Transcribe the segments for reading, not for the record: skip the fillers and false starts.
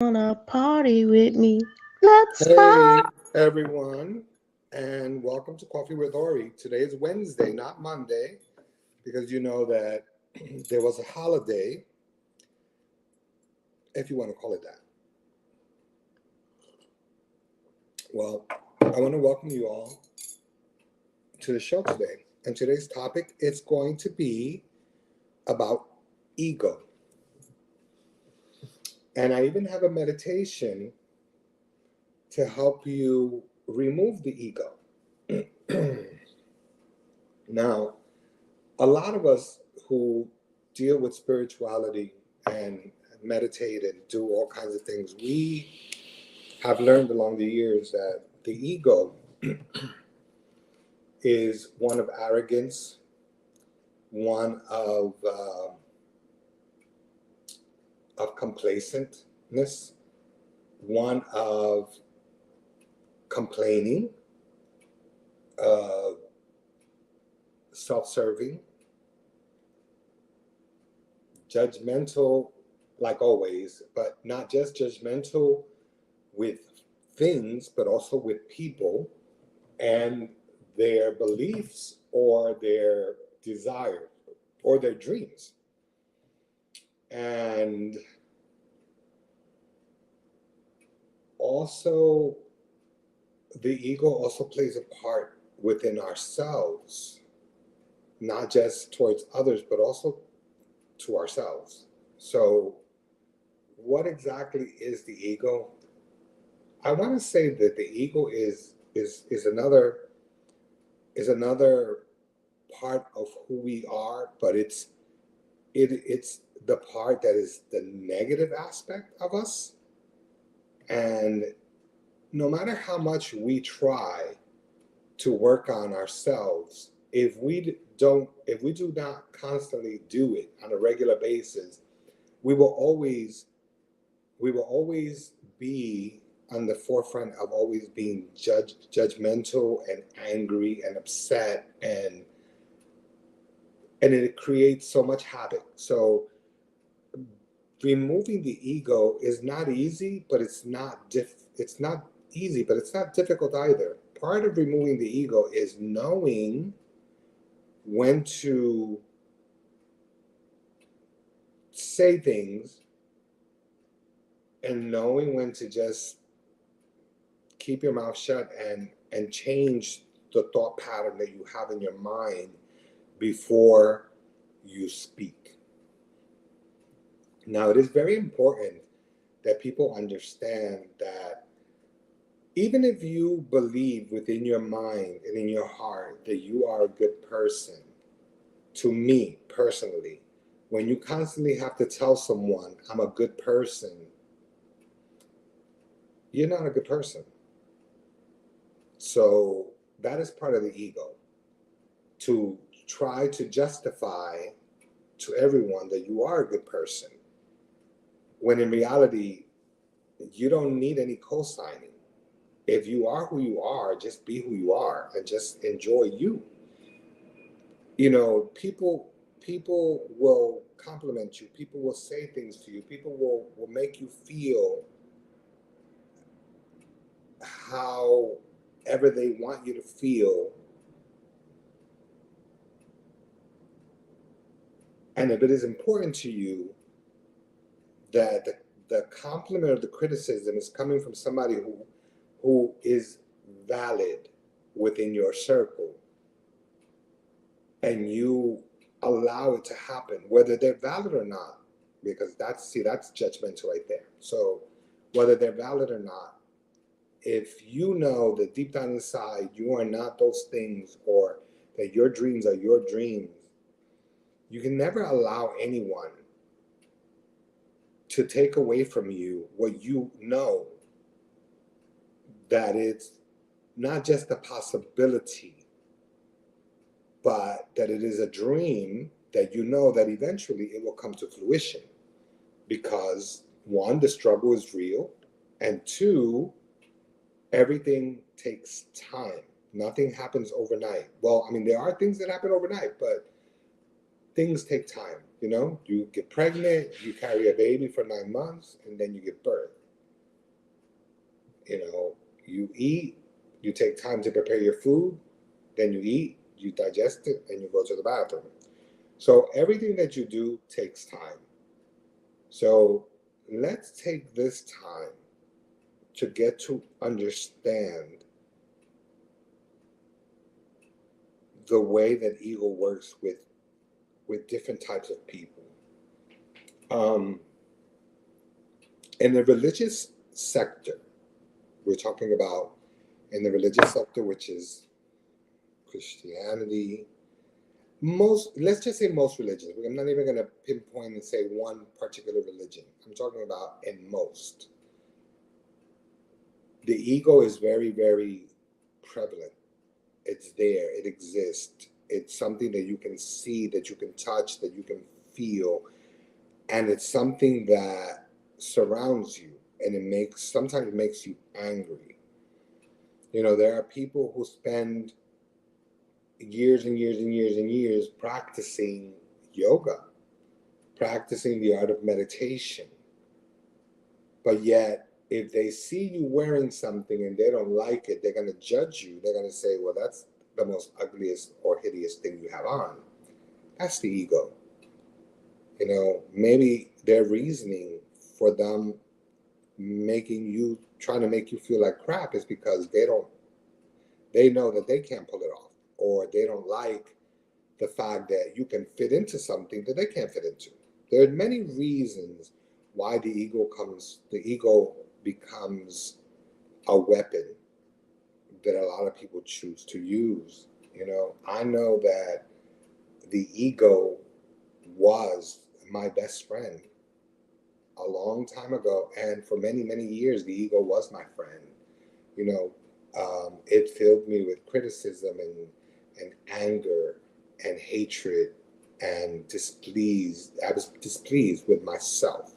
Wanna party with me? Let's Hey, party. everyone, and welcome to Coffee with Ori. Today is Wednesday, not Monday, because you know that there was a holiday, if you want to call it that. Well, I want to welcome you all to the show today. And today's topic is going to be about ego. And I even have a meditation to help you remove the ego. Now, a lot of us who deal with spirituality and meditate and do all kinds of things, we have learned along the years that the ego is one of arrogance, one of complacentness, one of complaining, uh, self-serving, judgmental, like always, but not just judgmental with things, but also with people and their beliefs or their desires or their dreams. And also, the ego also plays a part within ourselves, not just towards others, but also to ourselves. So, what exactly is the ego? I want to say that the ego is another part of who we are, but it's the part that is the negative aspect of us. And no matter how much we try to work on ourselves, if we do not constantly do it on a regular basis, we will always we will always be on the forefront of always being judgmental and angry and upset, and it creates so much havoc. So removing the ego is not easy, but it's not easy, but it's not difficult either. Part of removing the ego is knowing when to say things and knowing when to just keep your mouth shut and change the thought pattern that you have in your mind before you speak. Now, it is very important that people understand that even if you believe within your mind and in your heart that you are a good person, to me personally, when you constantly have to tell someone, I'm a good person, you're not a good person. So that is part of the ego, to try to justify to everyone that you are a good person, when in reality, you don't need any co signing. If you are who you are, just be who you are and just enjoy you. People will compliment you, people will say things to you, people will make you feel however they want you to feel. And if it is important to you that the compliment or the criticism is coming from somebody who is valid within your circle, and you allow it to happen, whether they're valid or not, because that's judgmental right there. So whether they're valid or not, if you know that deep down inside you are not those things, or that your dreams are your dreams, you can never allow anyone to take away from you what you know, that it's not just a possibility, but that it is a dream that you know that eventually it will come to fruition. Because one, the struggle is real, and two, everything takes time. Nothing happens overnight. Well, I mean, there are things that happen overnight, but things take time. You get pregnant, you carry a baby for 9 months, and then you give birth. You eat, you take time to prepare your food, then you eat, you digest it, and you go to the bathroom. So everything that you do takes time. So let's take this time to get to understand the way that ego works with different types of people. Um, in the religious sector, we're talking about in the religious sector, which is Christianity, let's just say most religions. I'm not even going to pinpoint and say one particular religion. I'm talking about in most. The ego is very, very prevalent. It's there, it exists. It's something that you can see, that you can touch, that you can feel, and it's something that surrounds you, and sometimes it makes you angry. There are people who spend years and years and years and years practicing yoga, practicing the art of meditation. But yet, if they see you wearing something and they don't like it, they're going to judge you. They're going to say, well, that's the most ugliest or hideous thing you have on. That's the ego. Maybe their reasoning for them trying to make you feel like crap is because they know that they can't pull it off, or they don't like the fact that you can fit into something that they can't fit into. There are many reasons why the ego becomes a weapon that a lot of people choose to use. I know that the ego was my best friend a long time ago, and for many, many years, the ego was my friend. It filled me with criticism and anger and hatred and displeased. I was displeased with myself.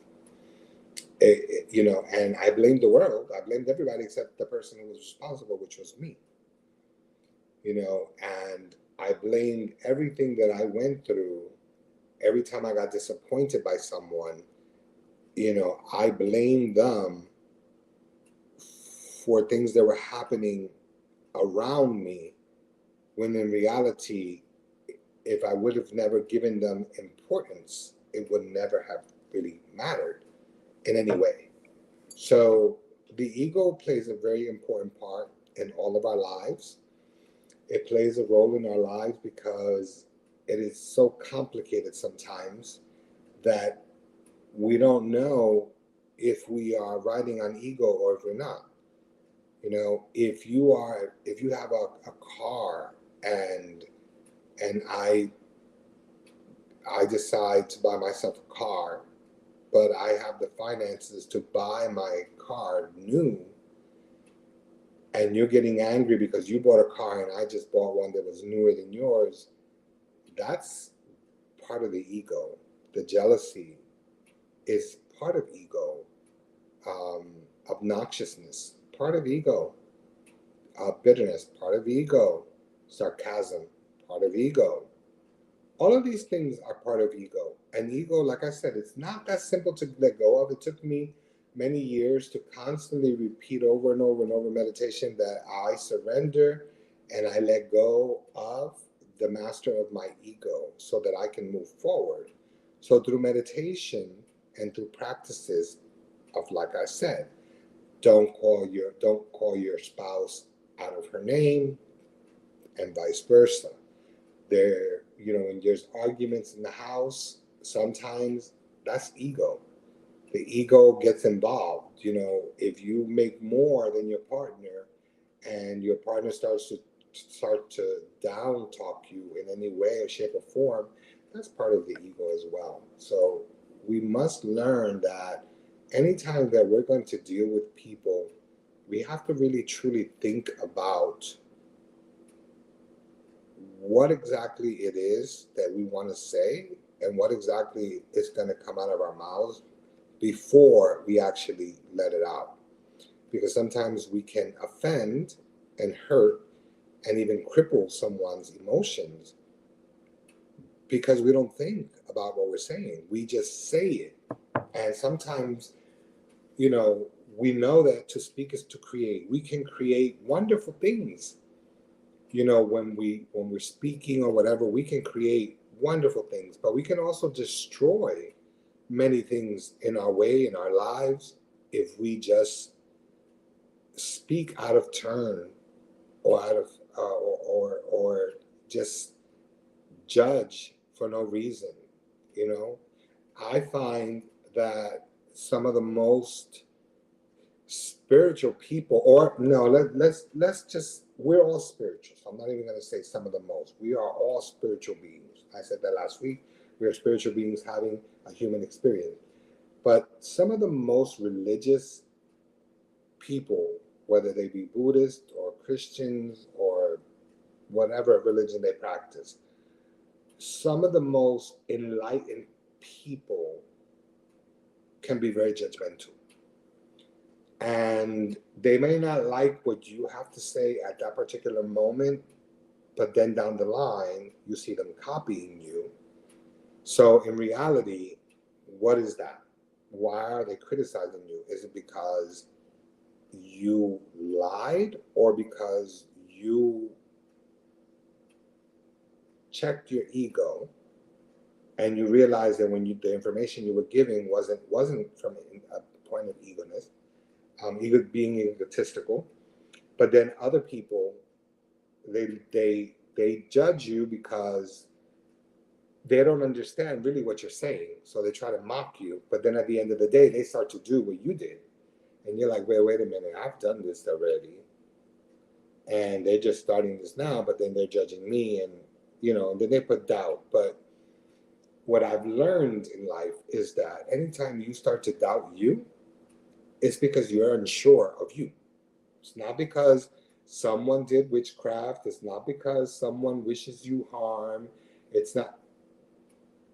And I blamed the world. I blamed everybody except the person who was responsible, which was me. And I blamed everything that I went through. Every time I got disappointed by someone, I blamed them for things that were happening around me, when in reality, if I would have never given them importance, it would never have really mattered in any way. So the ego plays a very important part in all of our lives. It plays a role in our lives because it is so complicated sometimes that we don't know if we are riding on ego or if we're not. If you have a car and I decide to buy myself a car, but I have the finances to buy my car new, and you're getting angry because you bought a car and I just bought one that was newer than yours, that's part of the ego. The jealousy is part of ego. Obnoxiousness, part of ego. Bitterness, part of ego. Sarcasm, part of ego. All of these things are part of ego. And ego, like I said, it's not that simple to let go of. It took me many years to constantly repeat over and over and over meditation that I surrender and I let go of the master of my ego so that I can move forward. So through meditation and through practices of, like I said, don't call your spouse out of her name, and vice versa. When there's arguments in the house, sometimes that's ego. The ego gets involved. If you make more than your partner, and your partner starts to down talk you in any way or shape or form, that's part of the ego as well. So we must learn that anytime that we're going to deal with people, we have to really truly think about what exactly it is that we want to say and what exactly is going to come out of our mouths before we actually let it out. Because sometimes we can offend and hurt and even cripple someone's emotions because we don't think about what we're saying. We just say it. And sometimes, we know that to speak is to create. We can create wonderful things. When we're speaking or whatever, we can create wonderful things, but we can also destroy many things in our way, in our lives, if we just speak out of turn, or out of or just judge for no reason. You know, I find that some of the most spiritual people, or no, let's just, we're all spiritual. So I'm not even going to say some of the most. We are all spiritual beings. I said that last week. We are spiritual beings having a human experience. But some of the most religious people, whether they be Buddhist or Christians or whatever religion they practice, some of the most enlightened people can be very judgmental. And they may not like what you have to say at that particular moment, but then down the line, you see them copying you. So in reality, what is that? Why are they criticizing you? Is it because you lied, or because you checked your ego and you realized that the information you were giving wasn't from a point of egoness, being egotistical? But then other people, they judge you because they don't understand really what you're saying, so they try to mock you. But then at the end of the day, they start to do what you did, and you're like, wait a minute, I've done this already, and they're just starting this now. But then they're judging me, and then they put doubt. But what I've learned in life is that anytime you start to doubt you, it's because you're unsure of you. It's not because someone did witchcraft. It's not because someone wishes you harm. It's not,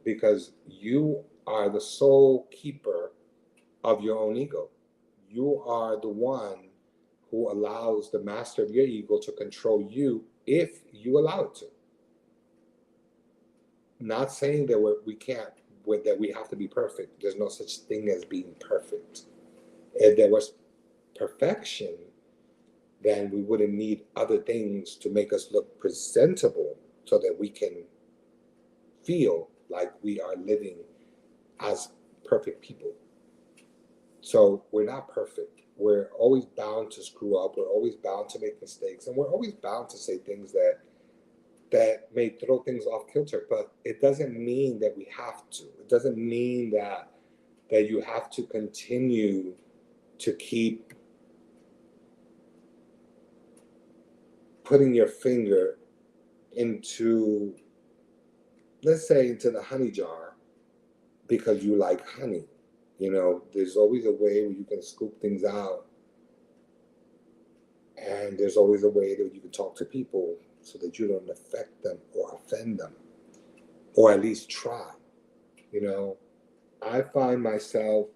because you are the sole keeper of your own ego. You are the one who allows the master of your ego to control you if you allow it to. Not saying that we can't, that we have to be perfect. There's no such thing as being perfect. If there was perfection, then we wouldn't need other things to make us look presentable so that we can feel like we are living as perfect people. So we're not perfect. We're always bound to screw up. We're always bound to make mistakes, and we're always bound to say things that may throw things off kilter. But it doesn't mean that we have to. It doesn't mean that you have to continue to keep putting your finger into, let's say, into the honey jar because you like honey. There's always a way where you can scoop things out, and there's always a way that you can talk to people so that you don't affect them or offend them, or at least try. I find myself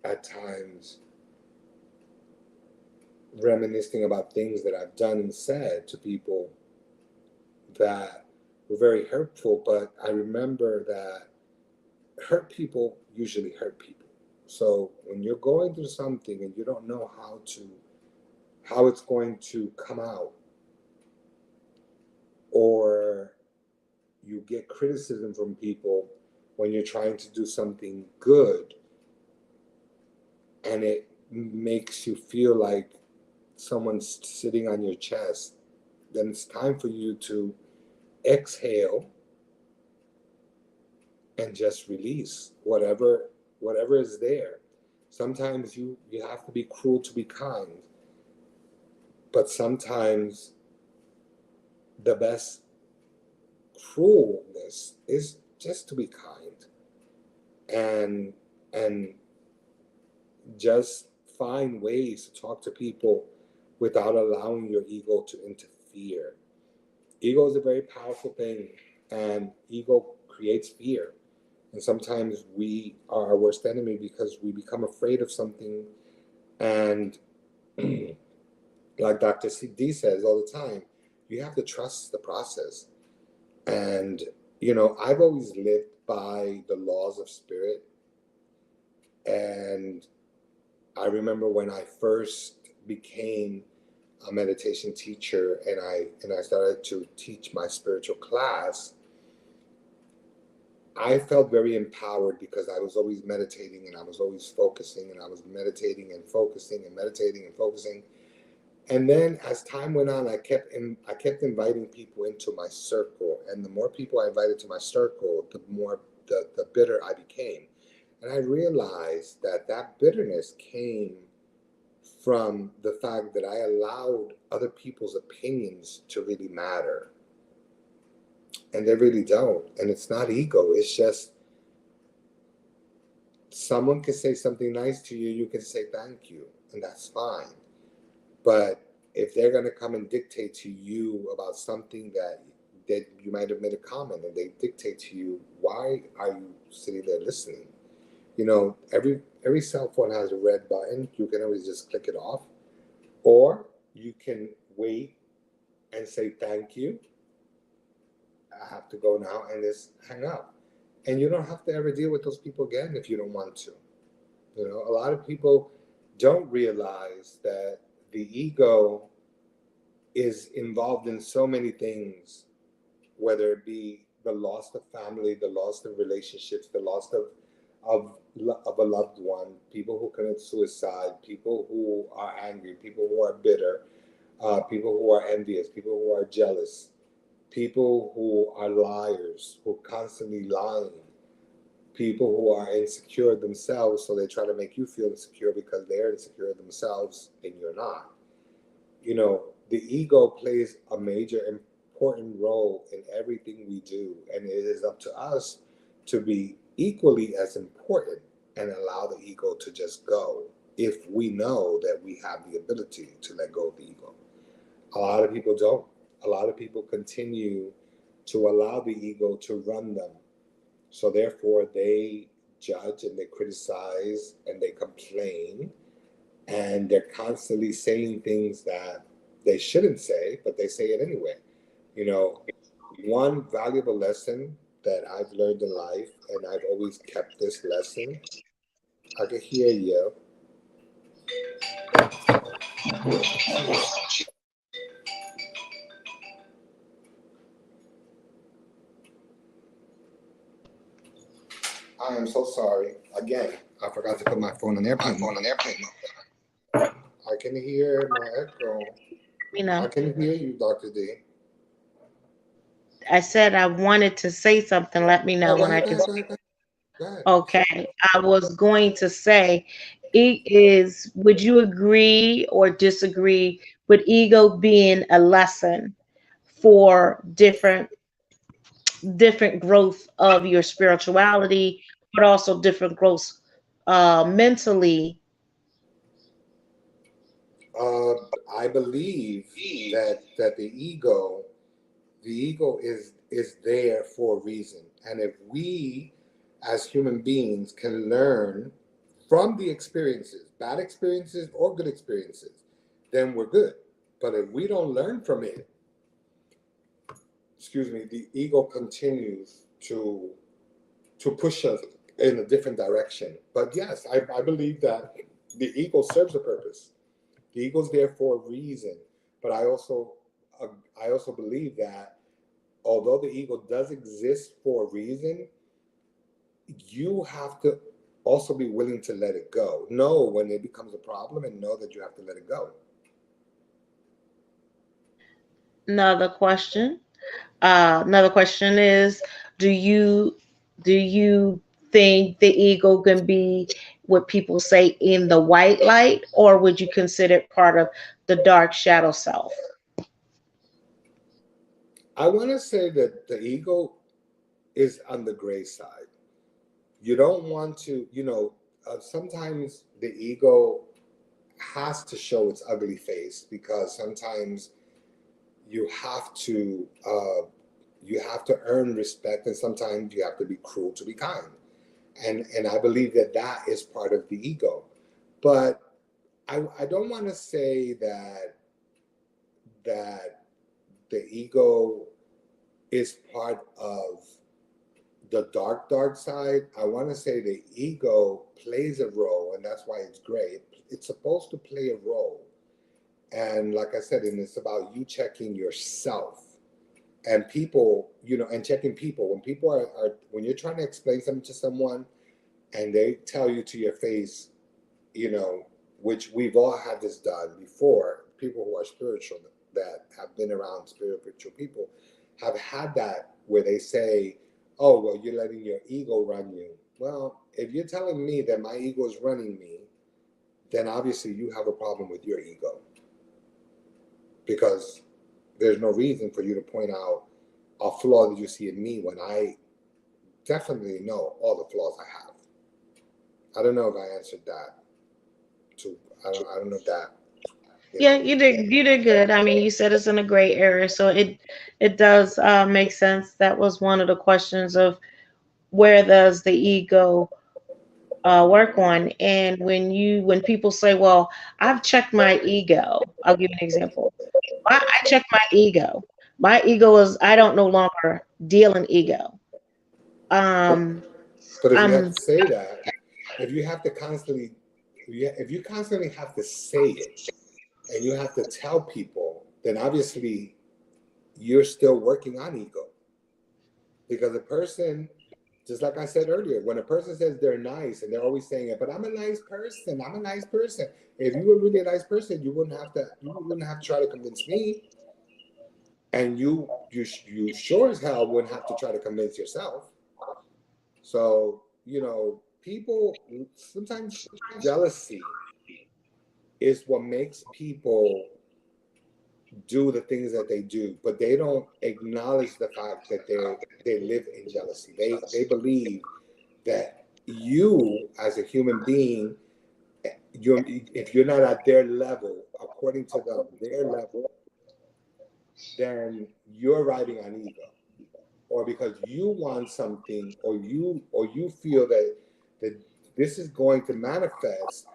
at times reminiscing about things that I've done and said to people that were very hurtful, but I remember that hurt people usually hurt people. So when you're going through something and you don't know how it's going to come out, or you get criticism from people when you're trying to do something good, and it makes you feel like someone's sitting on your chest, then it's time for you to exhale and just release whatever is there. Sometimes you have to be cruel to be kind, but sometimes the best cruelness is just to be kind, and just find ways to talk to people without allowing your ego to interfere. Ego is a very powerful thing, and ego creates fear. And sometimes we are our worst enemy because we become afraid of something. And like Dr. D says all the time, you have to trust the process. And, I've always lived by the laws of spirit. And I remember when I first became a meditation teacher and I started to teach my spiritual class, I felt very empowered because I was always meditating and I was always focusing and I was meditating and focusing and meditating and focusing. And then as time went on, I kept inviting people into my circle, and the more people I invited to my circle, the more the bitter I became. And I realized that that bitterness came from the fact that I allowed other people's opinions to really matter. And they really don't. And it's not ego, it's just someone can say something nice to you, you can say thank you, and that's fine. But if they're going to come and dictate to you about something that you might have made a comment and they dictate to you, why are you sitting there listening? You know, every cell phone has a red button. You can always just click it off, or you can wait and say thank you. I have to go now, and just hang up. And you don't have to ever deal with those people again if you don't want to. You know, a lot of people don't realize that the ego is involved in so many things, whether it be the loss of family, the loss of relationships, the loss of a loved one, people who commit suicide, people who are angry, people who are bitter, people who are envious, people who are jealous, people who are liars, who are constantly lying, people who are insecure themselves, so they try to make you feel insecure because they're insecure themselves and you're not. You know, the ego plays a major important role in everything we do, and it is up to us to be equally as important and allow the ego to just go if we know that we have the ability to let go of the ego. A lot of people don't. A lot of people continue to allow the ego to run them. So therefore they judge and they criticize and they complain, and they're constantly saying things that they shouldn't say, but they say it anyway. You know, one valuable lesson that I've learned in life, and I've always kept this lesson. I can hear you. I am so sorry. Again, I forgot to put my phone on airplane mode. I can hear my echo. You know, I can hear you, Dr. D. I said I wanted to say something. Let me Oh, know go when I ahead, go can. ahead, go ahead, go ahead. Go ahead. Okay, I was going to say, it is, would you agree or disagree with ego being a lesson for different growth of your spirituality, but also different growth mentally? Uh, I believe that the ego is there for a reason, and if we as human beings can learn from the experiences, bad experiences or good experiences, then we're good. But if we don't learn from it, excuse me, the ego continues to push us in a different direction. But yes, I believe that the ego serves a purpose. The ego's there for a reason. But uh, I also believe that although the ego does exist for a reason, you have to also be willing to let it go. Know when it becomes a problem and know that you have to let it go. Another question. Another question is, do you do you think the ego can be what people say in the white light, or would you consider it part of the dark shadow self? I want to say that the ego is on the gray side. You don't want to, sometimes the ego has to show its ugly face because sometimes you have to uh, you have to earn respect, and sometimes you have to be cruel to be kind. And I believe that that is part of the ego. But I don't want to say that the ego is part of the dark side. I want to say the ego plays a role, and that's why it's gray. it's supposed to play a role. And like I said, and it's about you checking yourself and people, and checking people. When people are when you're trying to explain something to someone and they tell you to your face, which we've all had this done before, people who are spiritual that have been around spiritual people have had that where they say, oh, well, you're letting your ego run you. Well, if you're telling me that my ego is running me, then obviously you have a problem with your ego, because there's no reason for you to point out a flaw that you see in me when I definitely know all the flaws I have. I don't know if I answered that. I don't know if that. Yeah, you did good. I mean, you said it's in a gray area, so it does make sense. That was one of the questions of where does the ego work on. And when people say, well, I've checked my ego, I'll give you an example. I checked my ego. My ego is, I don't no longer deal in ego. But, um but if you have I'm to say that, if you have to constantly, if you constantly have to say it and you have to tell people, then obviously you're still working on ego. Because a person, just like I said earlier, when a person says they're nice and they're always saying it, but I'm a nice person, I'm a nice person. If you were really a nice person, you wouldn't have to try to convince me, and you sure as hell wouldn't have to try to convince yourself. So, people sometimes, jealousy is what makes people do the things that they do, but they don't acknowledge the fact that they live in jealousy. They believe that you, as a human being, if you're not at their level, according to them, their level, then you're riding on ego, or because you want something, or you feel that this is going to manifest,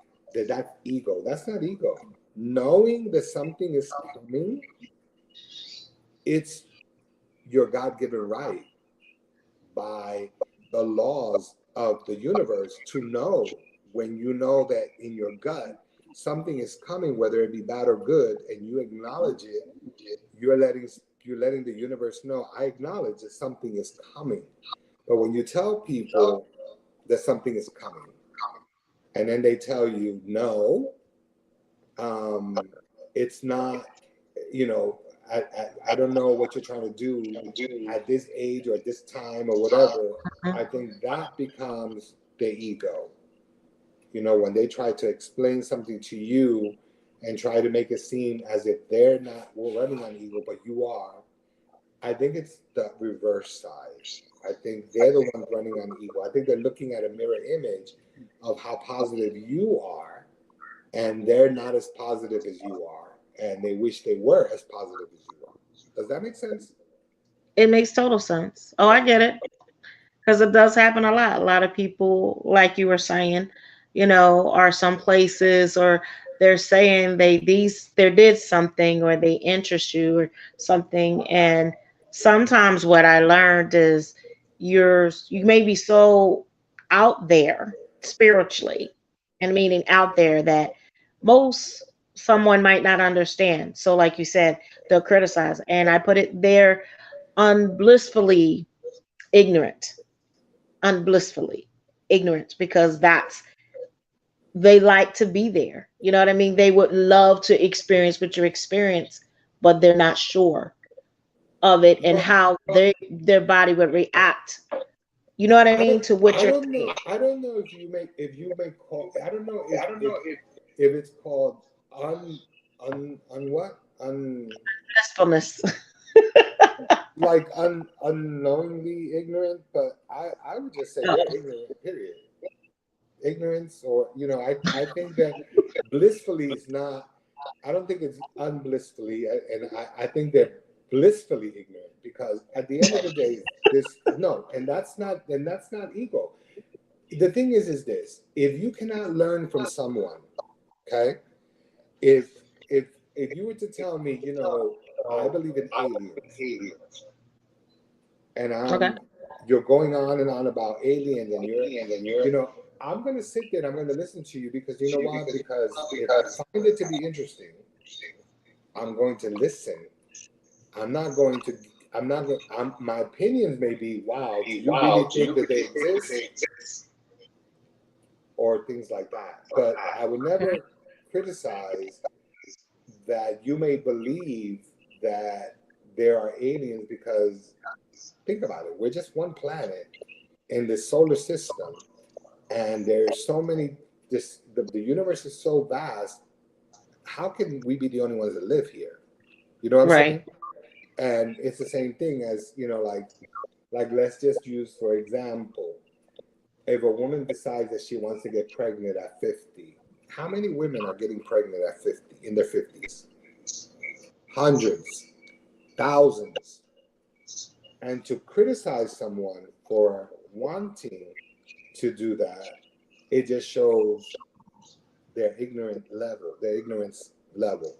that's ego. That's not ego. Knowing that something is coming, it's your God-given right by the laws of the universe to know, when you know that in your gut something is coming, whether it be bad or good, and you acknowledge it, you're letting you're letting the universe know, I acknowledge that something is coming. But when you tell people that something is coming and then they tell you no, it's not, you know, I don't know what you're trying to do at this age or at this time or whatever. I think that becomes the ego. When they try to explain something to you and try to make it seem as if they're not running on ego, but you are. I think it's the reverse side. I think they're the ones running on ego. I think they're looking at a mirror image of how positive you are, and they're not as positive as you are, and they wish they were as positive as you are. Does that make sense? It makes total sense. Oh, I get it. Because it does happen a lot. A lot of people, like you were saying, are some places, or they're saying they did something, or they interest you or something. And sometimes what I learned is you may be so out there spiritually, and meaning out there, that most someone might not understand. So like you said, they'll criticize. And I put it there, unblissfully ignorant, unblissfully ignorant, because that's, they like to be there. You know what I mean? They would love to experience what you experience, but they're not sure of it and Well, how their body would react. You know what I I mean, don't. to what I you're don't saying. know. I don't know if you may call. I don't know if it's called un what Blissfulness. like unknowingly ignorant. But I would just say they're ignorant. Period. Ignorance, or I think that blissfully is not. I don't think it's unblissfully, and I think they're blissfully ignorant, because at the end of the day, this no, and that's not ego. The thing is this: if you cannot learn from someone, okay, if you were to tell me, I believe in aliens, and Okay. you're going on and on about aliens, and you're, I'm going to sit there and I'm going to listen to you because you know why? Because if I find it to be interesting, I'm going to listen. I'm not going to, I'm not going, my opinions may be, wow, do you really think that they exist? Or things like that. But I would never criticize that you may believe that there are aliens because think about it, we're just one planet in the solar system, and there's so many. The universe is so vast. How can we be the only ones that live here? You know what I'm saying? Right. And it's the same thing as like let's just use for example, if a woman decides that she wants to get pregnant at 50, how many women are getting pregnant at 50 in their 50s? Hundreds, thousands. And to criticize someone for wanting to do that, it just shows their ignorance level.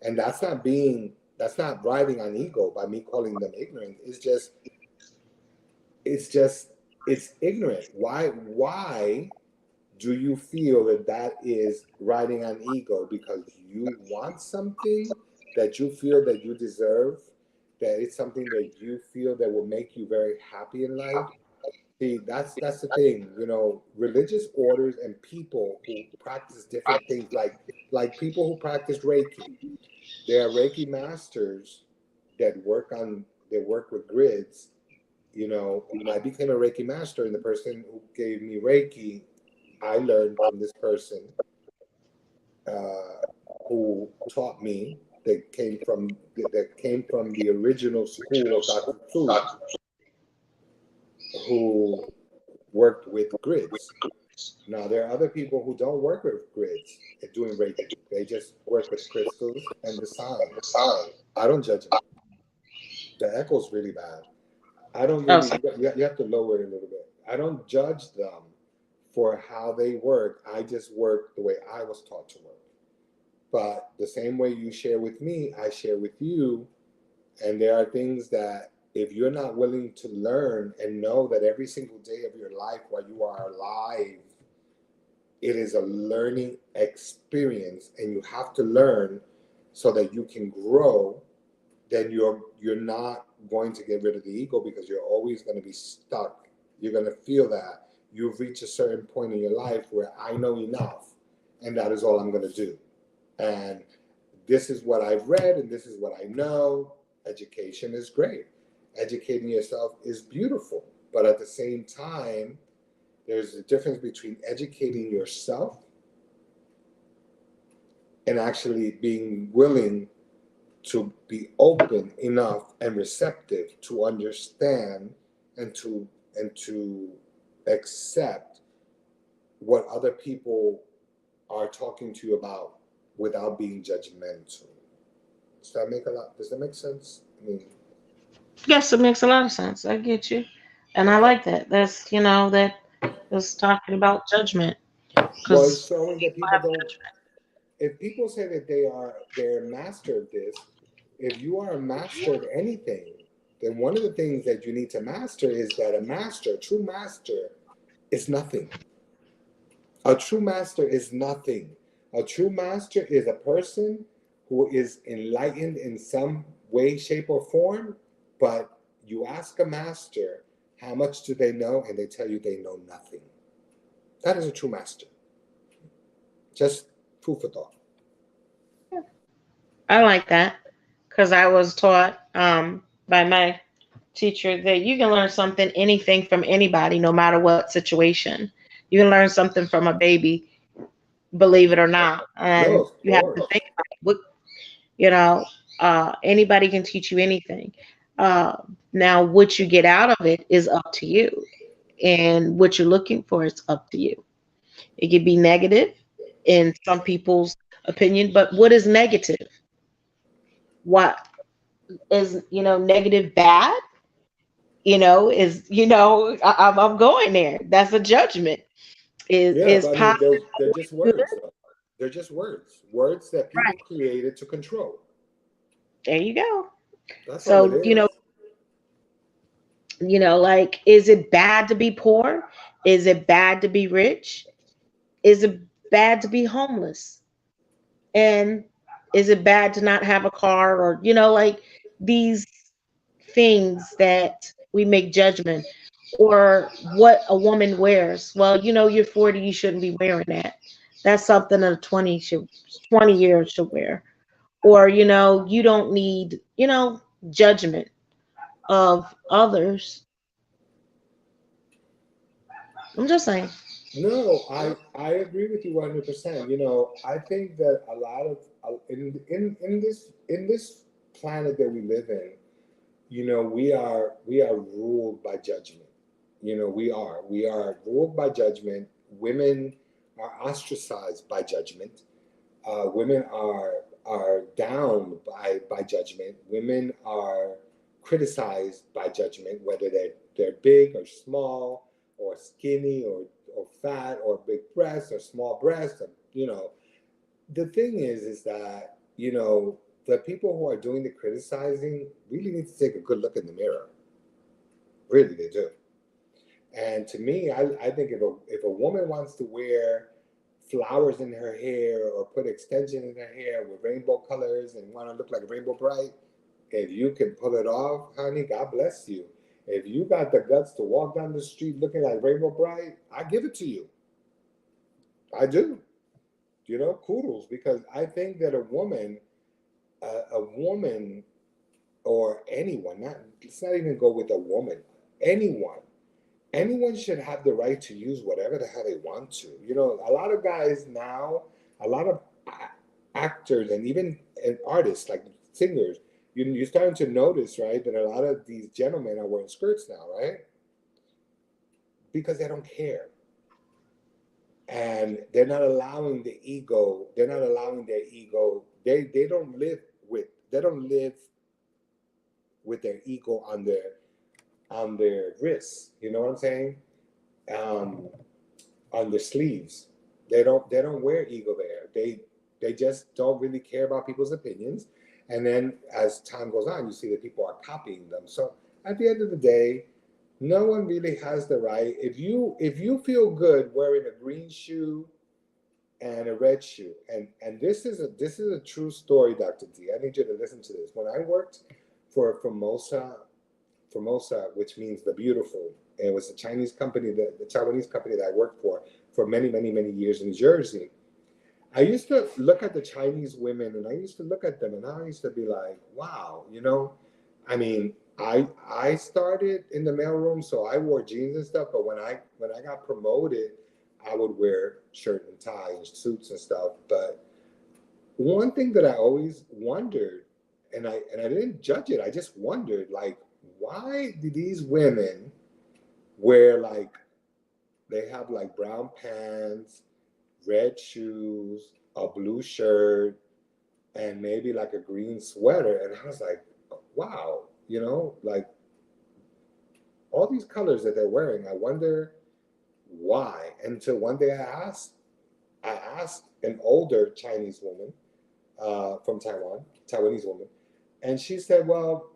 And that's not riding on ego by me calling them ignorant. It's just it's ignorant. Why do you feel that that is riding on ego because you want something that you feel that you deserve, that it's something that you feel that will make you very happy in life? See, that's the thing, religious orders and people who practice different things, like people who practice Reiki. There are Reiki masters that work with grids. I became a Reiki master, and the person who gave me Reiki, I learned from this person uh, who taught me that came from the original school of Dr. Fu, who worked with grids. Now there are other people who don't work with grids at doing Reiki. They just work with crystals and the sound. I don't judge them. The echo's really bad. I don't Oh, really. sorry. You have to lower it a little bit. I don't judge them for how they work. I just work the way I was taught to work. But the same way you share with me, I share with you. And there are things that if you're not willing to learn and know that every single day of your life while you are alive, it is a learning experience and you have to learn so that you can grow, then you're not going to get rid of the ego because you're always going to be stuck. You're going to feel that you've reached a certain point in your life where I know enough and that is all I'm going to do. And this is what I've read and this is what I know. Education is great. Educating yourself is beautiful. But at the same time, there's a difference between educating yourself and actually being willing to be open enough and receptive to understand and to accept what other people are talking to you about without being judgmental. Does that make sense? I mean, Yes, it makes a lot of sense. I get you. And I okay. like that. That's, that is talking about judgment. Well, it's Because showing that people people have don't. judgment. If people say that they're a master of this, if you are a master of anything, then one of the things that you need to master is that a true master, is nothing. A true master is nothing. A true master is a person who is enlightened in some way, shape, or form, but you ask a master how much do they know, and they tell you they know nothing. That is a true master. Just food for thought. I like that. Because I was taught by my teacher that you can learn something, anything from anybody, no matter what situation. You can learn something from a baby, believe it or not. No, And of you have to course. think about what, you know, anybody can teach you anything. Uh, Now, what you get out of it is up to you. And what you're looking for is up to you. It could be negative in some people's opinion, but what is negative? What is, negative bad? Is, I'm going there. That's a judgment. Yeah, Is but I mean, positive they're just good? words, though. They're just words that people Right. created to control. There you go. That's all it So, is. like, is it bad to be poor? Is it bad to be rich? Is it bad to be homeless? And is it bad to not have a car, or like these things that we make judgment, or what a woman wears? Well, you're 40, you shouldn't be wearing that. That's something a 20 years should wear. Or you don't need judgment of others. I'm just saying. No, I agree with you 100%. I think that a lot of in this planet that we live in, we are ruled by judgment. We are ruled by judgment. Women are ostracized by judgment. Women are down by judgment. Women are criticized by judgment, whether they're big or small, or skinny or fat, or big breasts or small breasts. The thing is that the people who are doing the criticizing really need to take a good look in the mirror. Really, they do. And to me, I think if a woman wants to wear flowers in her hair or put extension in her hair with rainbow colors and want to look like Rainbow Bright, if you can pull it off, honey, God bless you. If you got the guts to walk down the street looking like Rainbow Bright, I give it to you. I do. Kudos, because I think that a woman or anyone, let's not even go with a woman, anyone, anyone should have the right to use whatever the hell they want to. A lot of guys now, a lot of actors, and even artists like singers, you're starting to notice, right, that a lot of these gentlemen are wearing skirts now, right? Because they don't care. And they're not allowing the ego, they're not allowing their ego, they don't live with their ego on their wrists. You know what I'm saying? Um, on their sleeves. They don't wear ego there. They just don't really care about people's opinions. And then as time goes on, you see that people are copying them. So at the end of the day, no one really has the right. If you feel good wearing a green shoe and a red shoe, and this is a true story, Dr. D. I need you to listen to this. When I worked for Formosa, which means the beautiful. And it was a Chinese company, the Taiwanese company that I worked for many, many, many years in Jersey. I used to look at the Chinese women, and I used to look at them, and I used to be like, wow, I mean, I started in the mailroom, so I wore jeans and stuff. But when I got promoted, I would wear shirt and tie and suits and stuff. But one thing that I always wondered, and I didn't judge it, I just wondered, like, why do these women wear, like, they have like brown pants, red shoes, a blue shirt, and maybe like a green sweater? And I was like, wow, like, all these colors that they're wearing, I wonder why. Until one day I asked an older Chinese woman, from Taiwan, Taiwanese woman, and she said, well,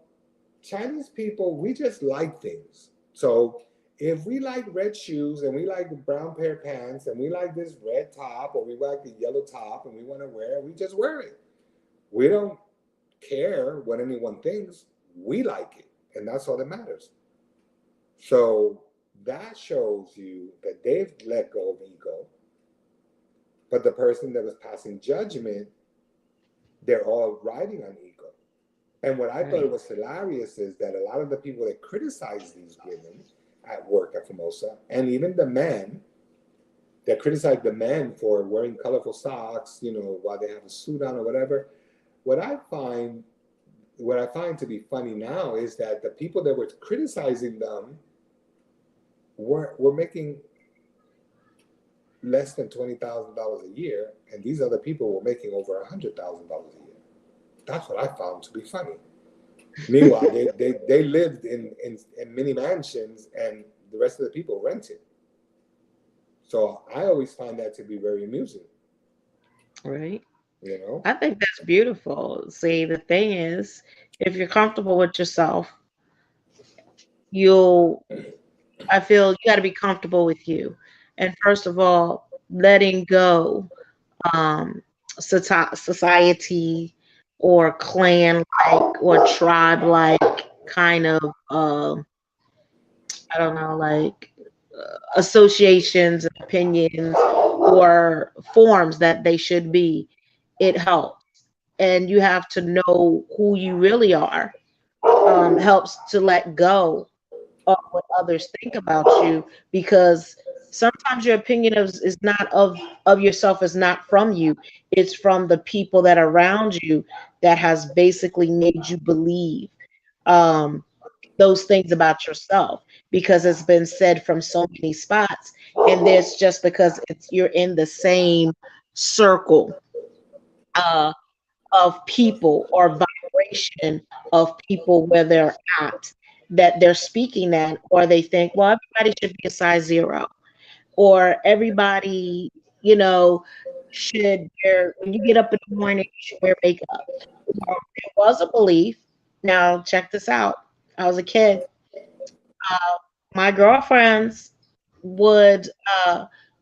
Chinese people, we just like things. So if we like red shoes, and we like the brown pair of pants, and we like this red top, or we like the yellow top, and we want to wear it, we just wear it. We don't care what anyone thinks. We like it. And that's all that matters. So that shows you that they've let go of ego. But the person that was passing judgment, they're all riding on ego. And what I thought Right. was hilarious is that a lot of the people that criticize these women at work at Formosa, and even the men that criticize the men for wearing colorful socks, while they have a suit on or whatever, what I find what I find to be funny now is that the people that were criticizing them were making less than $20,000 a year, and these other people were making over $100,000 a year. That's what I found to be funny. Meanwhile, they lived in mini mansions, and the rest of the people rented. So I always find that to be very amusing. Right. You know? I think that's beautiful. See, the thing is, if you're comfortable with yourself, you'll I feel you got to be comfortable with you. And first of all, letting go um, society or clan like or tribe like kind of, I don't know, like associations, opinions, or forms that they should be, it helps. And you have to know who you really are. Helps to let go of what others think about you, because sometimes your opinion is not of yourself, is not from you, it's from the people that are around you that has basically made you believe um, those things about yourself, because it's been said from so many spots, and there's just because it's you're in the same circle uh, of people or vibration of people where they're at, that they're speaking that, or they think, well, everybody should be a size zero, or everybody, you know, should wear, when you get up in the morning, you should wear makeup. Or there was a belief. Now, check this out. I was a kid. My girlfriends would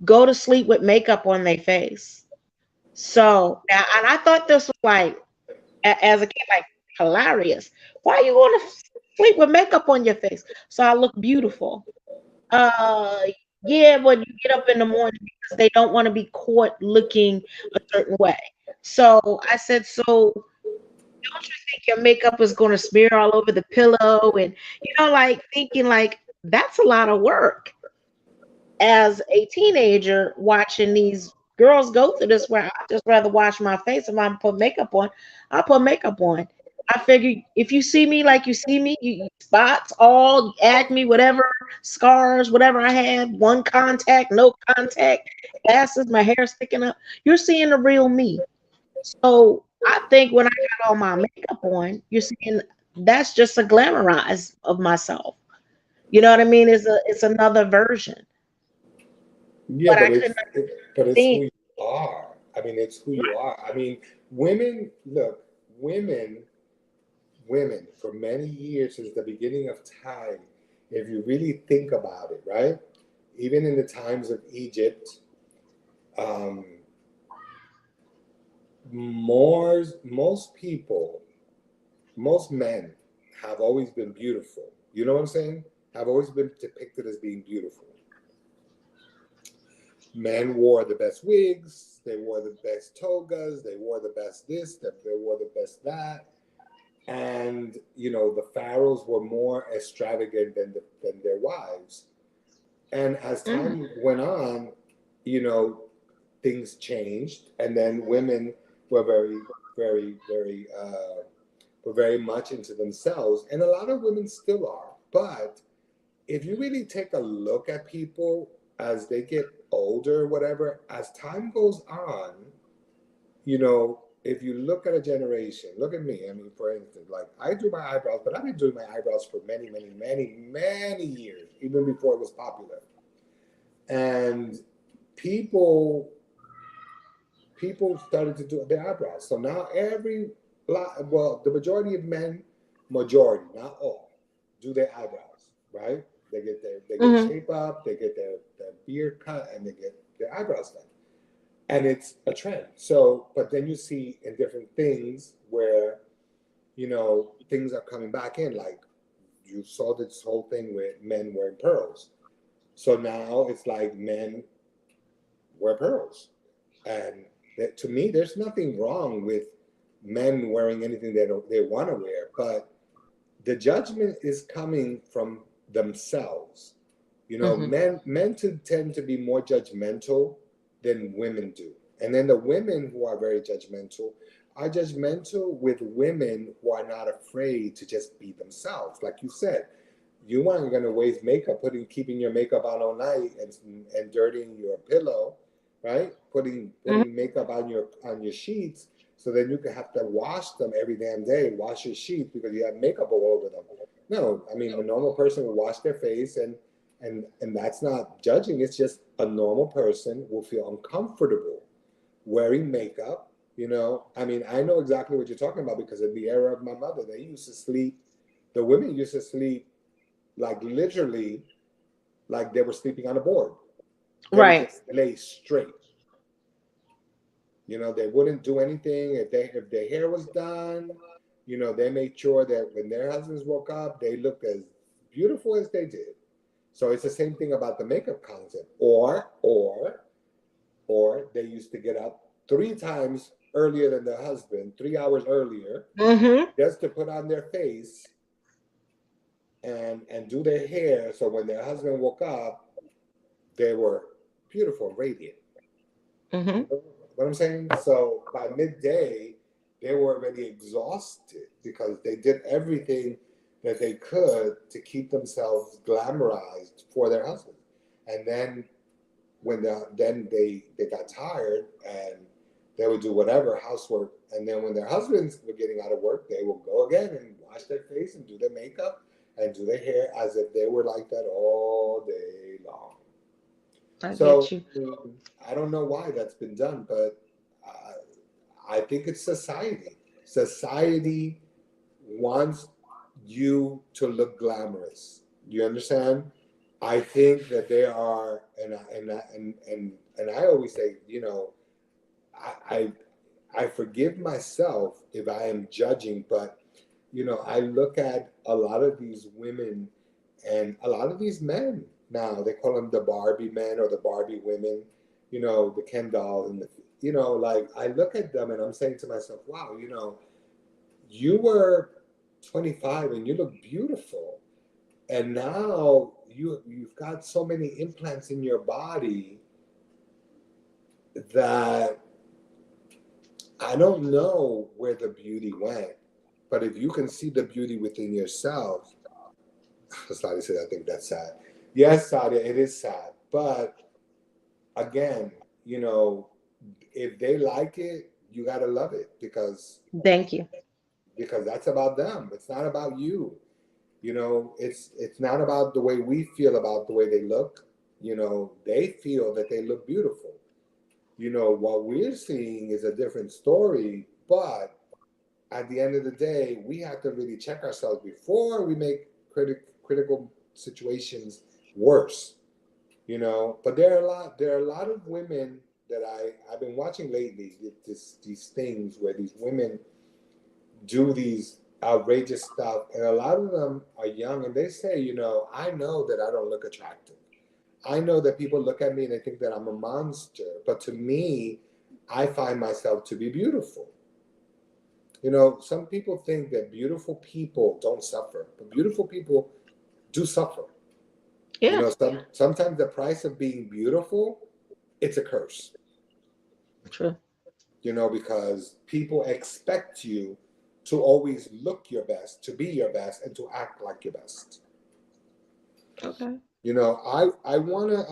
go to sleep with makeup on their face. So, now, and I thought this was like, as a kid, like hilarious. Why are you going to sleep with makeup on your face? So I look beautiful. Uh, yeah, when you get up in the morning, because they don't want to be caught looking a certain way. So I said, so don't you think your makeup is going to smear all over the pillow? And, like thinking like that's a lot of work as a teenager watching these girls go through this, where I just rather wash my face. If I'm put makeup on, I'll put makeup on. I figure if you see me like you see me, you spots, all acne, whatever, scars, whatever I had, one contact, no contact, glasses, my hair sticking up, you're seeing the real me. So I think when I got all my makeup on, you're seeing that's just a glamorize of myself. You know what I mean? It's another version. Yeah, But I but couldn't it's who think. you are. I mean, it's who you are. I mean, women look, women, women for many years since the beginning of time. If you really think about it, right? Even in the times of Egypt, um, most people, most men have always been beautiful. You know what I'm saying? Have always been depicted as being beautiful. Men wore the best wigs, they wore the best togas, they wore the best this, they wore the best that. And the pharaohs were more extravagant than their wives. And as Mm, time went on, you know, things changed, and then women were were very much into themselves, and a lot of women still are. But if you really take a look at people as they get older, whatever, as time goes on, if you look at a generation, look at me. I mean, for instance, like I do my eyebrows, but I've been doing my eyebrows for many, many, many, many years, even before it was popular. And people people started to do their eyebrows. So now well, the majority of men, majority, not all, do their eyebrows, right? They get mm-hmm, shape up, they get their beard cut, and they get their eyebrows done. And it's a trend. So, but then you see in different things where, things are coming back in. Like you saw this whole thing with men wearing pearls. So now it's like men wear pearls. And to me, there's nothing wrong with men wearing anything they want to wear, but the judgment is coming from themselves. mm-hmm, Men tend to be more judgmental than women do. And then the women who are very judgmental are judgmental with women who are not afraid to just be themselves. Like you said, you aren't going to waste makeup keeping your makeup on all night and dirtying your pillow, right? mm-hmm. Putting makeup on your sheets, so then you can have to wash them every damn day, wash your sheets because you have makeup all over them. No, I mean a normal person will wash their face, and that's not judging. It's just a normal person will feel uncomfortable wearing makeup. I mean, I know exactly what you're talking about because in the era of my mother, they used to sleep. The women used to sleep like literally like they were sleeping on a board. They would Right. just lay straight. You know, they wouldn't do anything if their hair was done. You know, they made sure that when their husbands woke up, they looked as beautiful as they did. So it's the same thing about the makeup concept. Or they used to get up 3 times earlier than their husband, 3 hours earlier, Mm-hmm. just to put on their face and do their hair. So when their husband woke up, they were beautiful, radiant. Mm-hmm. You know what I'm saying? So by midday, they were already exhausted because they did everything that they could to keep themselves glamorized for their husband. And then then they got tired and they would do whatever housework. And then when their husbands were getting out of work, they would go again and wash their face and do their makeup and do their hair as if they were like that all day long. I get So you. I don't know why that's been done, but I think it's society. Society wants you to look glamorous. You understand? I think that there are, and I always say, you know, I I forgive myself if I am judging, but you know, I look at a lot of these women and a lot of these men now. They call them the Barbie men or the Barbie women. You know, the Ken dolls and the, you know, like I look at them and I'm saying to myself, wow, you know, you were 25 and you look beautiful, and now you've got so many implants in your body that I don't know where the beauty went. But if you can see the beauty within yourself, Sadia said, I think that's sad. Yes, Sadia, it is sad. But again, you know, if they like it, you gotta love it Thank you. because that's about them. It's not about you. You know, it's not about the way we feel about the way they look. You know, they feel that they look beautiful. You know, what we're seeing is a different story, but at the end of the day, we have to really check ourselves before we make critical situations worse. You know, but there are a lot of women that I've been watching lately. These things where these women do these outrageous stuff, and a lot of them are young, and they say, you know, I know that I don't look attractive. I know that people look at me and they think that I'm a monster, but to me, I find myself to be beautiful. You know, some people think that beautiful people don't suffer, but beautiful people do suffer. You Yeah. know, sometimes the price of being beautiful, it's a curse. True. You know, because people expect you to always look your best, to be your best, and to act like your best. Okay. You know, I wanna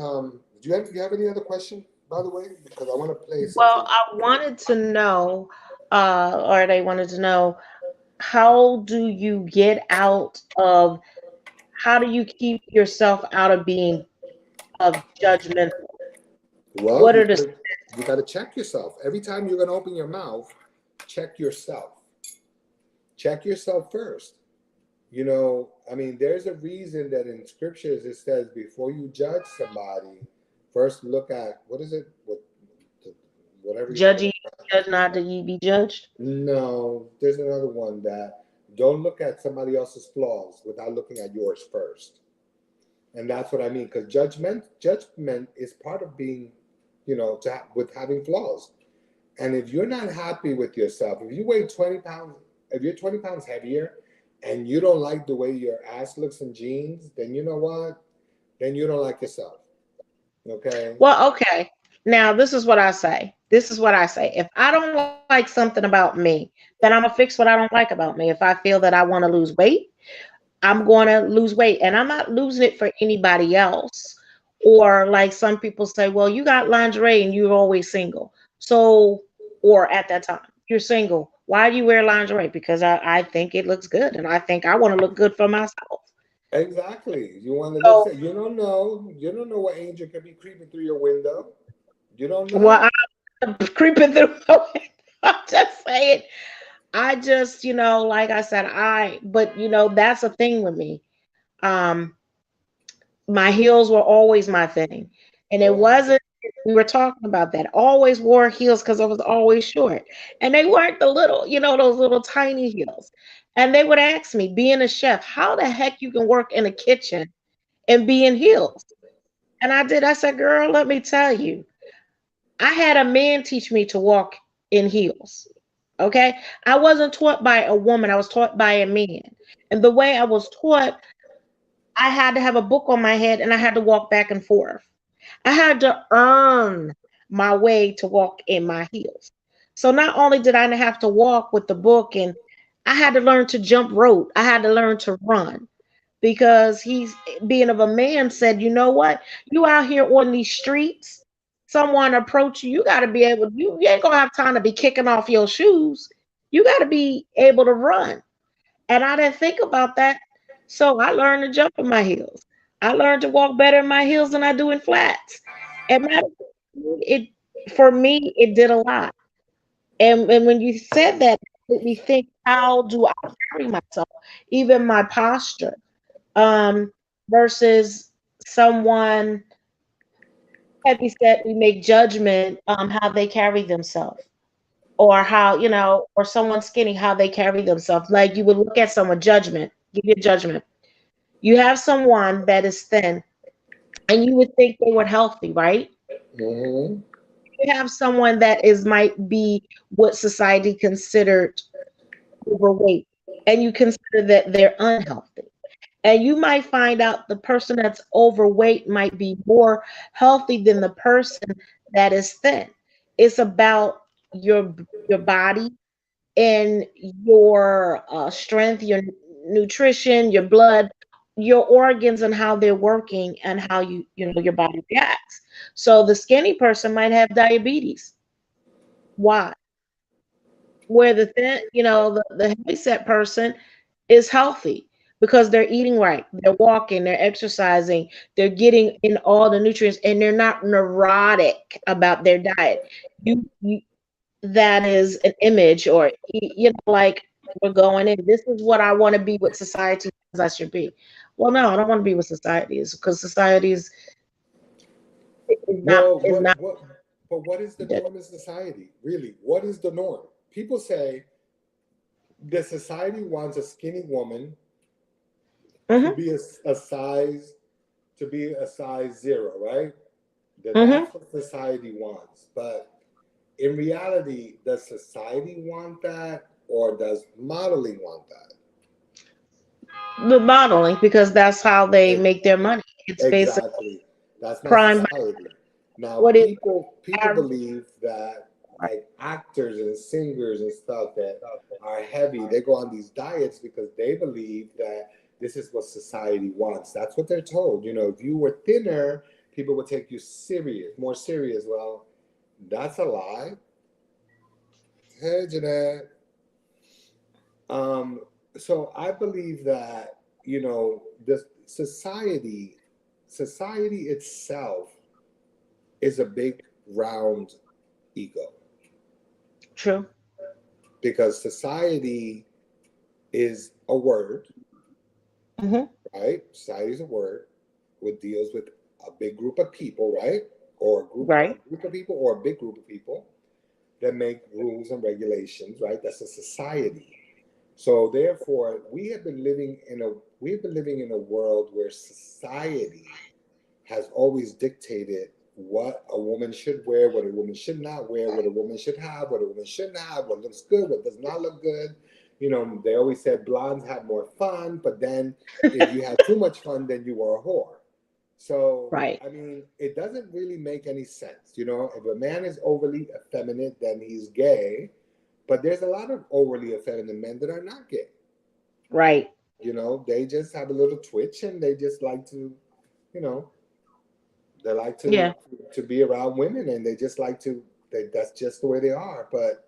do you have any other question, by the way? Because I wanna play Well, something. I wanted to know, or they wanted to know, how do you get out of, how do you keep yourself out of being of judgmental? Well, What are the, you gotta check yourself. Every time you're gonna open your mouth, check yourself. Check yourself first. You know, I mean, there's a reason that in scriptures it says before you judge somebody, first look at what is it? Whatever you judge call ye, it. judge not that ye be judged? No, there's another one that don't look at somebody else's flaws without looking at yours first. And that's what I mean, because judgment is part of being, you know, with having flaws. And if you're not happy with yourself, if you weigh 20 pounds, if you're 20 pounds heavier and you don't like the way your ass looks in jeans, then you know what? Then you don't like yourself. Okay? Well, okay. Now, this is what I say. This is what I say. If I don't like something about me, then I'm going to fix what I don't like about me. If I feel that I want to lose weight, I'm going to lose weight. And I'm not losing it for anybody else. Or like some people say, well, you got lingerie and you're always single. So, or at that time, you're single. Why do you wear lingerie? Because I think it looks good and I think I want to look good for myself. Exactly. You want to look So, at, you don't know. You don't know what angel could be creeping through your window. You don't know. well, I'm creeping through. I'm just saying. I just, like I said, but that's a thing with me. Um, My heels were always my thing. And it Oh, wasn't, we were talking about that. Always wore heels because I was always short. And they weren't the little, those little tiny heels. And they would ask me, being a chef, how the heck you can work in a kitchen and be in heels? And I did. I said, girl, let me tell you, I had a man teach me to walk in heels. Okay. I wasn't taught by a woman, I was taught by a man. And the way I was taught, I had to have a book on my head and I had to walk back and forth. I had to earn my way to walk in my heels. So not only did I have to walk with the book, and I had to learn to jump rope, I had to learn to run because he's being of a man said, you know what? You out here on these streets, someone approach you, you got to be able, you ain't gonna have time to be kicking off your shoes. You got to be able to run. And I didn't think about that. So I learned to jump in my heels. I learned to walk better in my heels than I do in flats. And it for me, it did a lot. And when you said that, it made me think, how do I carry myself? Even my posture. Versus someone heavy set, we make judgment how they carry themselves. Or how, or someone skinny, how they carry themselves. Like you would look at someone, judgment, give you a judgment. You have someone that is thin and you would think they were healthy, right? mm-hmm. You have someone that is might be what society considered overweight, and you consider that they're unhealthy. And you might find out the person that's overweight might be more healthy than the person that is thin. It's about your body and your strength, your nutrition, your blood, your organs, and how they're working, and how your body reacts. So the skinny person might have diabetes. Why? Where the thin, the heavy set person is healthy because they're eating right, they're walking, they're exercising, they're getting in all the nutrients, and they're not neurotic about their diet. You that is an image, or like, we're going in, this is what I want to be, what society says I should be. Well, no, I don't want to be what society is, because society is not Well, is not what is the norm in society? Really, what is the norm? People say the society wants a skinny woman to hmm be a size zero, right? hmm That's what society wants. But in reality, does society want that, or does modeling want that? the modeling, because that's how they E- make their money. It's basically Exactly. That's not prime. society. Now, What is people average? believe that like actors and singers and stuff that are heavy, they go on these diets because they believe that this is what society wants. That's what they're told. If you were thinner, people would take you more serious. Well, that's a lie. Hey, Jeanette. Um, so I believe that the society itself is a big round ego, True. because society is a word, hmm right? Society is a word which deals with a big group of people, right? Or a Right. group of people, or a big group of people that make rules and regulations, right? That's a society. So therefore, we've been living in a world where society has always dictated what a woman should wear, what a woman should not wear, what a woman should have, what a woman shouldn't have, what looks good, what does not look good. They always said blondes had more fun, but then if you had too much fun, then you were a whore. So, Right. I mean, it doesn't really make any sense. If a man is overly effeminate, then he's gay. But there's a lot of overly effeminate men that are not gay. Right. They just have a little twitch, and they just like to, you know, they like Yeah. to be around women, and they just like to. That's just the way they are. But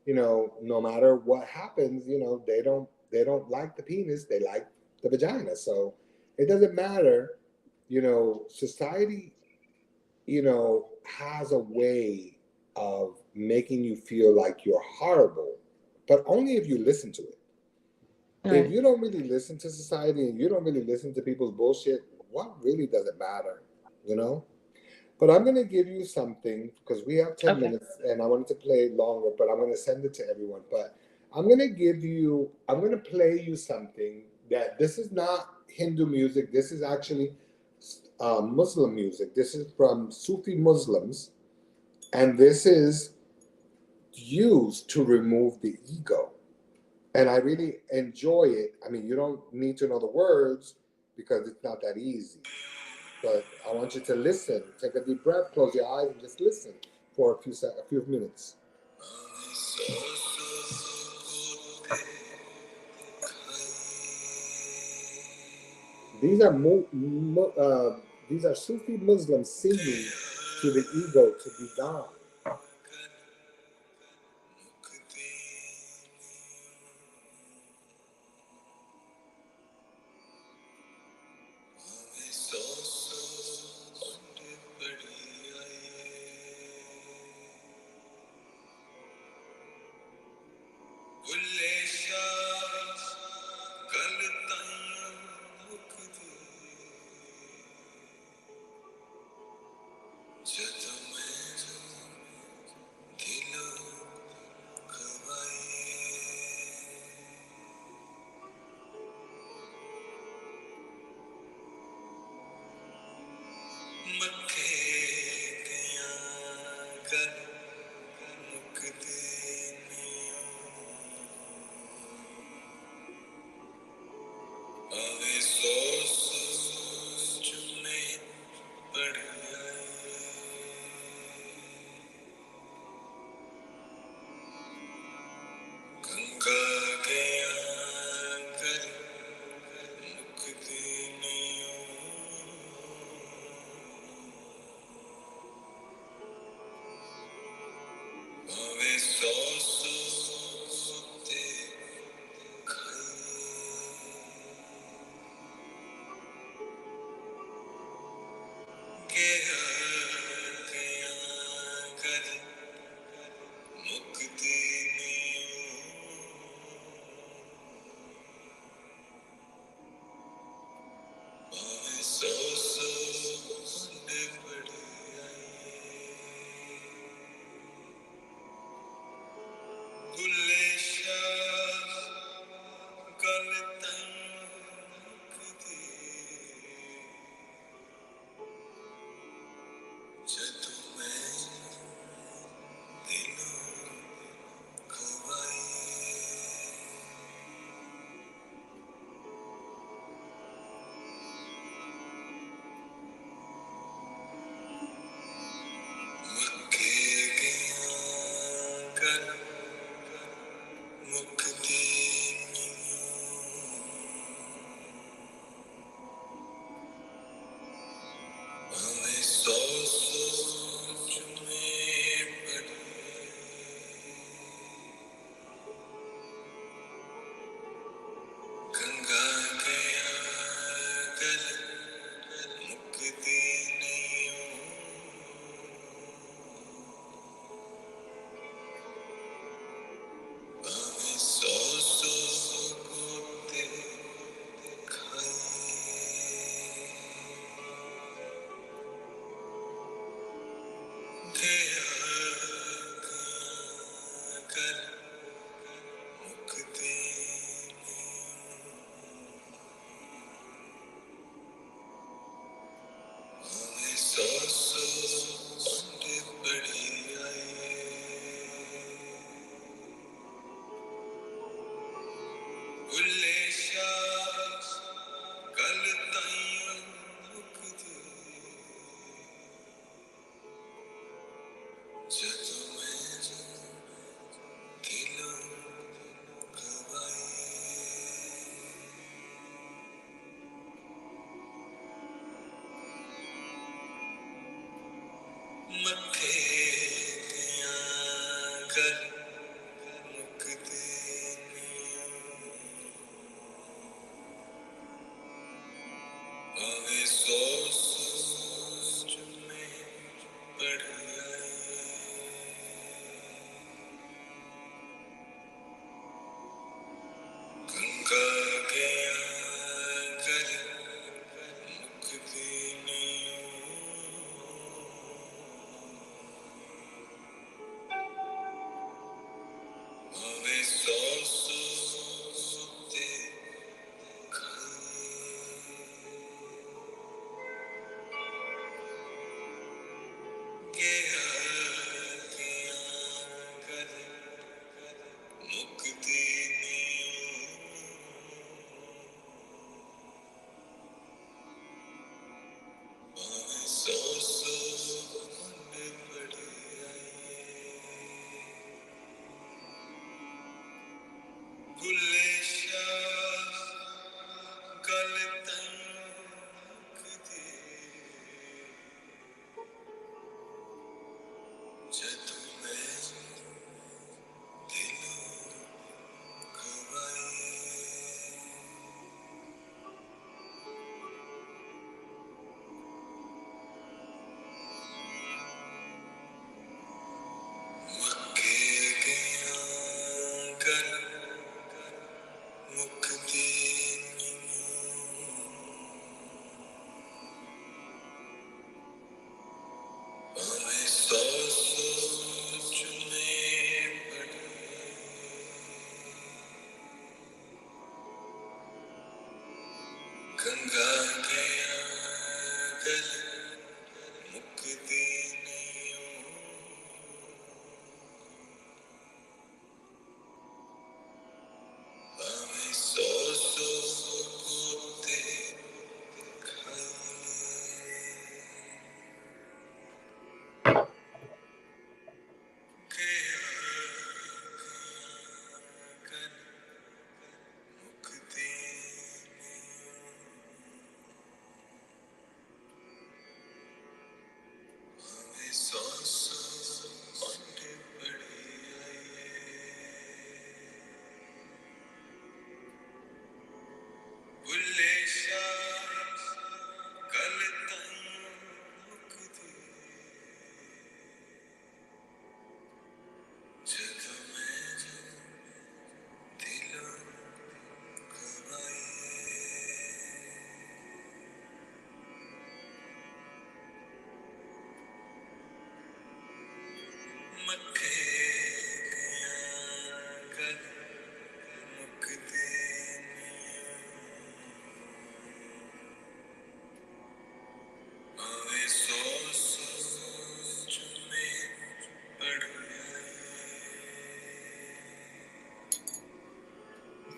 no matter what happens, they don't like the penis. They like the vagina. So it doesn't matter. Society, has a way of making you feel like you're horrible, but only if you listen to it. If Right. you don't really listen to society, and you don't really listen to people's bullshit, what really does it matter, you know? But I'm going to give you something because we have 10 Okay. minutes and I wanted to play longer, but I'm going to send it to everyone. But I'm going to play you something that this is not Hindu music. This is actually Muslim music. This is from Sufi Muslims. And this is used to remove the ego. And I really enjoy it. I mean, you don't need to know the words because it's not that easy. But I want you to listen. Take a deep breath, close your eyes, and just listen for a few minutes. These are these are Sufi Muslims singing to the ego to be gone.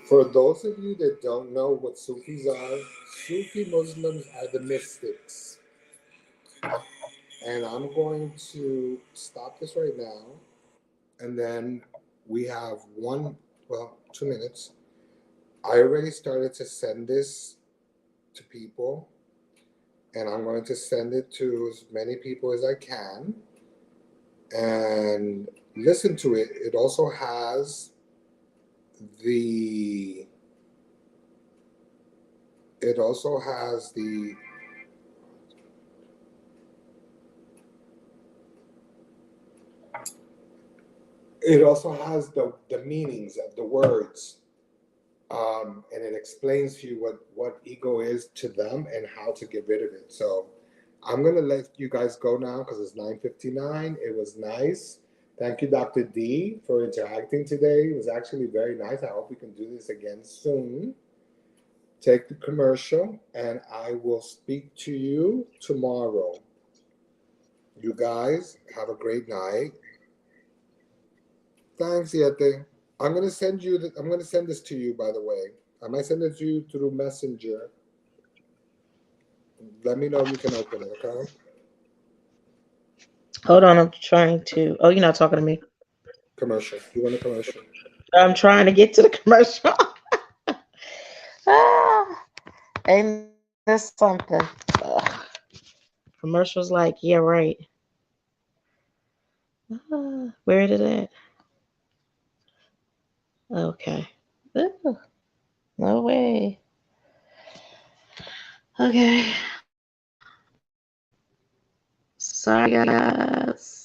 For those of you that don't know what Sufis are, Sufi Muslims are the mystics. And I'm going to stop this right now. And then we have 2 minutes. I already started to send this to people. And I'm going to send it to as many people as I can. And listen to it. It also has the it also has the meanings of the words, and it explains to you what ego is to them and how to get rid of it. So I'm gonna let you guys go now because it's 9:59. It was nice. Thank you, Dr. D, for interacting today. It was actually very nice. I hope we can do this again soon. Take the commercial, and I will speak to you tomorrow. You guys have a great night. Thanks, Yete. I'm gonna send this to you, by the way. I might send it to you through Messenger. Let me know if you can open it, okay? Hold on, I'm trying to. Oh, you're not talking to me. Commercial. You want a commercial? I'm trying to get to the commercial. Ain't this something? Ugh. Commercials like, yeah, right. Where did it? Okay. Ugh, no way. Okay. Sorry, guys.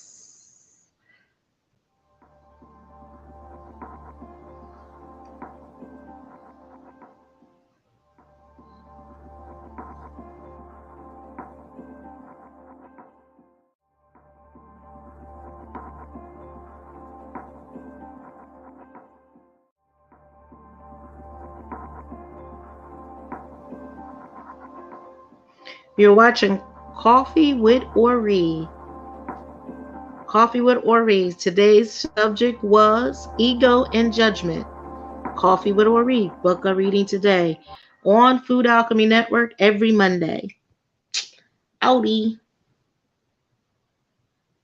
You're watching Coffee with Ori. Coffee with Ori. Today's subject was Ego and Judgment. Coffee with Ori. Book a reading today on Food Alchemy Network every Monday. Outie.